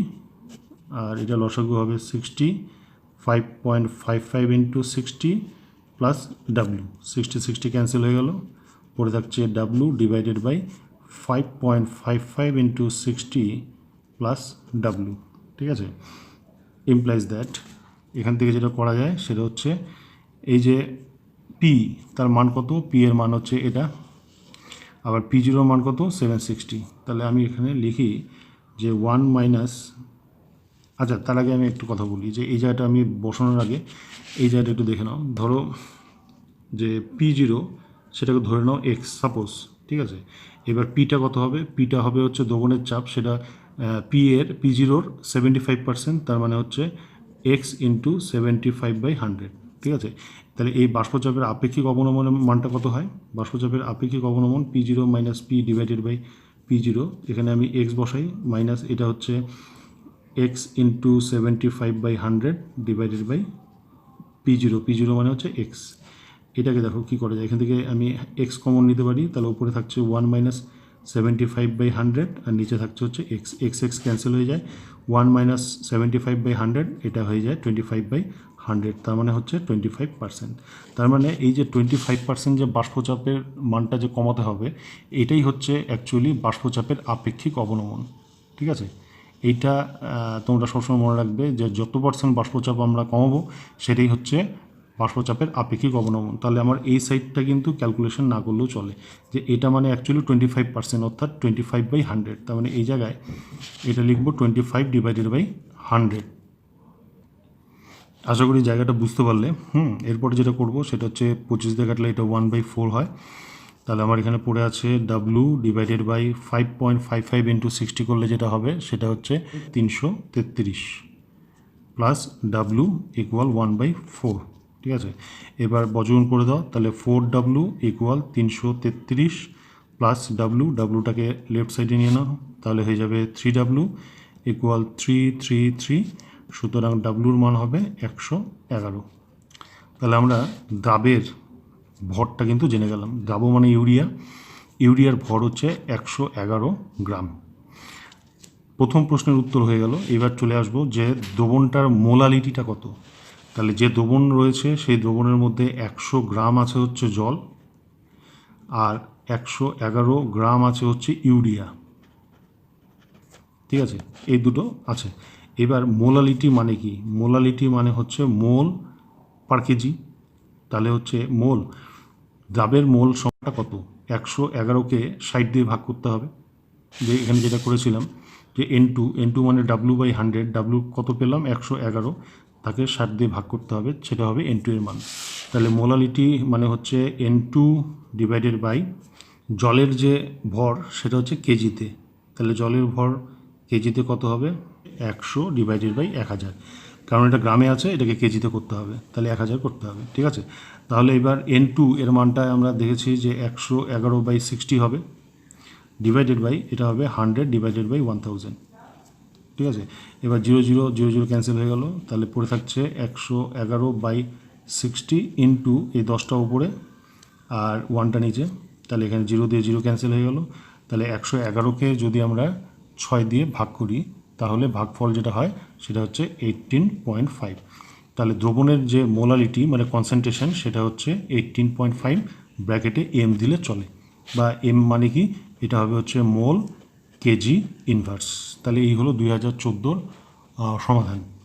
আর এটা লসাগু হবে 60, 5.55 × 60 প্লাস W, 60 ক্যান্সেল হয়ে গেল, পড়ে থাকছে W/5.55 × 60 প্লাস W। ঠিক আছে, ইমপ্লাইজ দ্যাট এখান থেকে যেটা করা যায় সেটা হচ্ছে এই যে P, তার মান কত, P এর মান হচ্ছে এটা, আবার P0 মান কত 760। তাহলে আমি এখানে লিখি যে 1 - আচ্ছা তার আগে আমি একটু কথা বলি যে এই জায়গাটা আমি বসানোর আগে এই জায়গাটা একটু দেখে নাও। ধরো যে P0 সেটাকে ধরে নাও X সাপোজ। ঠিক আছে, এবার Pটা কত হবে, Pটা হবে হচ্ছে দ্রবণের চাপ, সেটা P0-র 75%, তার মানে হচ্ছে X × 75/100। ঠিক আছে, তাহলে এই বাষ্পচাপের আপেক্ষিক অবনমনের মানটা কত হয়, বাষ্পচাপের আপেক্ষিক অবনমন P0 - P/P0, এখানে আমি X বসাই, মাইনাস এটা হচ্ছে X × 75/100 ডিভাইডেড বাই P0 মানে হচ্ছে X। এটাকে দেখো কী করা যায়, এখান থেকে আমি X কমন নিতে পারি, তাহলে উপরে থাকছে 1 - 75/100 আর নিচে থাকছে হচ্ছে X ক্যান্সেল হয়ে যায়, 1 - 75/100 এটা হয়ে যায় 25/100, তার মানে হচ্ছে 25%। তার মানে এই যে 25% যে বাষ্পচাপের মানটা যে কমাতে হবে, এটাই হচ্ছে অ্যাকচুয়ালি বাষ্পচাপের আপেক্ষিক অবনমন। ঠিক আছে, এইটা তোমরা সবসময় মনে রাখবে যে যত % বাষ্পচাপ আমরা কমাবো সেটাই হচ্ছে বাষ্পচাপের আপেক্ষিক অবনমন। তাহলে আমার এই সাইডটা কিন্তু ক্যালকুলেশন না করলেও চলে, যে এটা মানে অ্যাকচুয়ালি 25%, অর্থাৎ 25/100। তার মানে এই জায়গায় এটা লিখবো 25/100। আশা করি জায়গাটা বুঝতে পারলে। এরপরে যেটা করব সেটা হচ্ছে 25 দিয়ে কাটলে এটা 1/4 হয়। তাহলে আমার এখানে পড়ে আছে W/5.55 × 60 করলে যেটা হবে সেটা হচ্ছে 333 প্লাস W ইকুয়াল 1/4। ঠিক আছে, এবার বর্গমূল করে দাও, তাহলে 4W ইকুয়াল 333 প্লাস Wটাকে লেফট সাইডে নিয়ে নাও, তাহলে হয়ে যাবে 3W ইকুয়াল 333। সুতরাং Wর মান হবে 111। তাহলে আমরা দ্রাবের ভরটা কিন্তু জেনে গেলাম। দ্রাব মানে ইউরিয়ার ভর হচ্ছে 111 গ্রাম। প্রথম প্রশ্নের উত্তর হয়ে গেল। এবার চলে আসব যে দ্রবণটার মোলালিটিটা কত। তাহলে যে দ্রবণ রয়েছে সেই দ্রবণের মধ্যে 100 গ্রাম আছে হচ্ছে জল, আর 111 গ্রাম আছে হচ্ছে ইউরিয়া। ঠিক আছে, এই দুটো আছে। এবার মোলালিটি মানে কি, মোলালিটি মানে হচ্ছে মোল পার কেজি। তাহলে হচ্ছে মোল, দ্রাবের মোল সংখ্যাটা কত, 111কে 60 দিয়ে ভাগ করতে হবে। যে এখানে যেটা করেছিলাম যে N2 মানে W/100, W কত পেলাম 111, তাকে 60 দিয়ে ভাগ করতে হবে, সেটা হবে N2 এর মান। তাহলে মোলালিটি মানে হচ্ছে N2 ডিভাইডেড বাই জলের যে ভর সেটা হচ্ছে কেজিতে। তাহলে জলের ভর কেজিতে কত হবে 100 ডিভাইডেড বাই 1000। কারণ এটা গ্রামে আছে, এটাকে কেজিতে করতে হবে, তাহলে 1000 করতে হবে। ঠিক আছে, তাহলে এবার N2 এর মানটা আমরা দেখেছি যে 111/60 হবে, ডিভাইডেড বাই এটা হবে 100 ডিভাইডেড বাই 1000। ঠিক আছে, এবার 0 ক্যান্সেল হয়ে গেল, তাহলে পড়ে থাকছে 111/60 ইন্টু এই 10টা উপরে আর 1টা নিচে, তাহলে এখানে 0 দিয়ে 0 ক্যান্সেল হয়ে গেল। তাহলে 111কে যদি আমরা 6 দিয়ে ভাগ করি তাহলে ভাগফল যেটা হয় সেটা হচ্ছে 18.5। তাহলে দ্রবণের যে মোলালিটি মানে কনসেন্ট্রেশন সেটা হচ্ছে 18.5, ব্র্যাকেটে এম দিলে চলে, বা এম মানে কি, এটা হবে হচ্ছে মোল কেজি ইনভার্স। তাহলে এই হলো 2014 সমাধান।